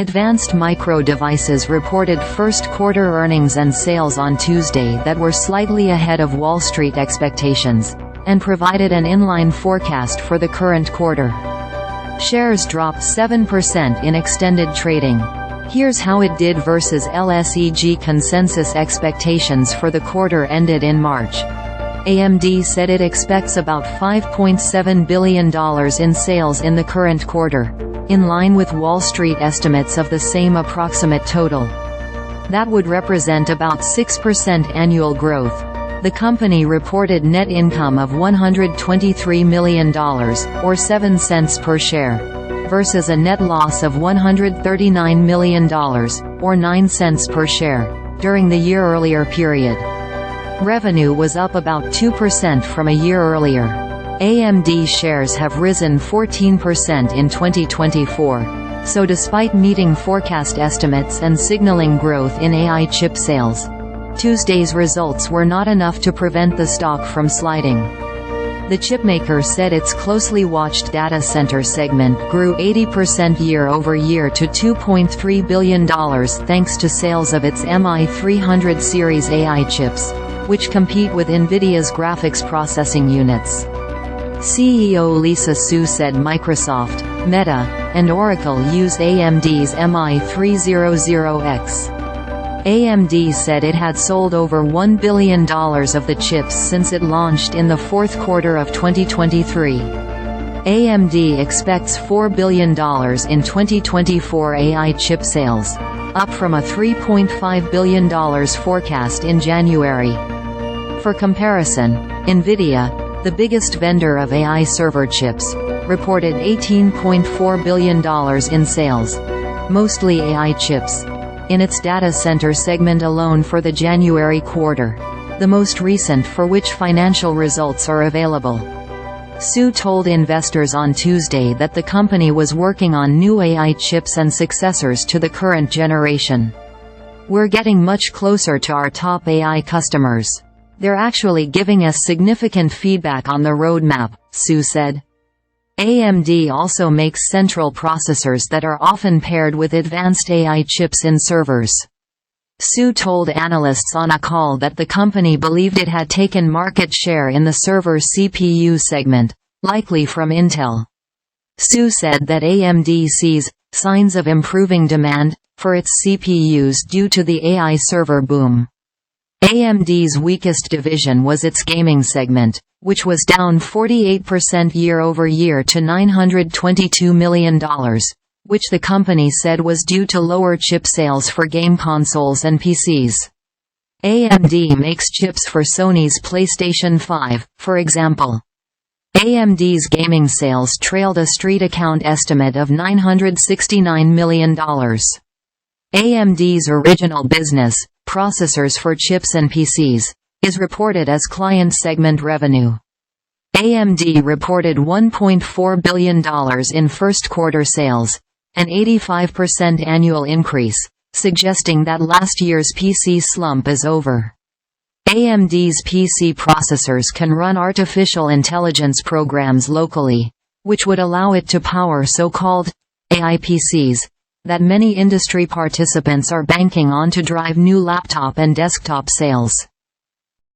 Advanced Micro Devices reported first-quarter earnings and sales on Tuesday that were slightly ahead of Wall Street expectations, and provided an inline forecast for the current quarter. Shares dropped 7% in extended trading. Here's how it did versus LSEG consensus expectations for the quarter ended in March. AMD said it expects about $5.7 billion in sales in the current quarter, in line with Wall Street estimates of the same approximate total. That would represent about 6% annual growth. The company reported net income of $123 million, or 7 cents per share, versus a net loss of $139 million, or 9 cents per share, during the year-earlier period. Revenue was up about 2% from a year earlier. AMD shares have risen 14% in 2024, so despite meeting forecast estimates and signaling growth in AI chip sales, Tuesday's results were not enough to prevent the stock from sliding. The chipmaker said its closely watched data center segment grew 80% year-over-year to $2.3 billion thanks to sales of its MI300 series AI chips, which compete with Nvidia's graphics processing units. CEO Lisa Su said Microsoft, Meta, and Oracle use AMD's MI300X. AMD said it had sold over $1 billion of the chips since it launched in the fourth quarter of 2023. AMD expects $4 billion in 2024 AI chip sales, up from a $3.5 billion forecast in January. For comparison, Nvidia, the biggest vendor of AI server chips, reported $18.4 billion in sales, mostly AI chips, in its data center segment alone for the January quarter, the most recent for which financial results are available. Su told investors on Tuesday that the company was working on new AI chips and successors to the current generation. "We're getting much closer to our top AI customers. They're actually giving us significant feedback on the roadmap," Su said. AMD also makes central processors that are often paired with advanced AI chips in servers. Su told analysts on a call that the company believed it had taken market share in the server CPU segment, likely from Intel. Su said that AMD sees signs of improving demand for its CPUs due to the AI server boom. AMD's weakest division was its gaming segment, which was down 48% year-over-year to $922 million, which the company said was due to lower chip sales for game consoles and PCs. AMD makes chips for Sony's PlayStation 5, for example. AMD's gaming sales trailed a StreetAccount estimate of $969 million. AMD's original business, processors for chips and PCs, is reported as client segment revenue. AMD reported $1.4 billion in first-quarter sales, an 85% annual increase, suggesting that last year's PC slump is over. AMD's PC processors can run artificial intelligence programs locally, which would allow it to power so-called AI PCs that many industry participants are banking on to drive new laptop and desktop sales.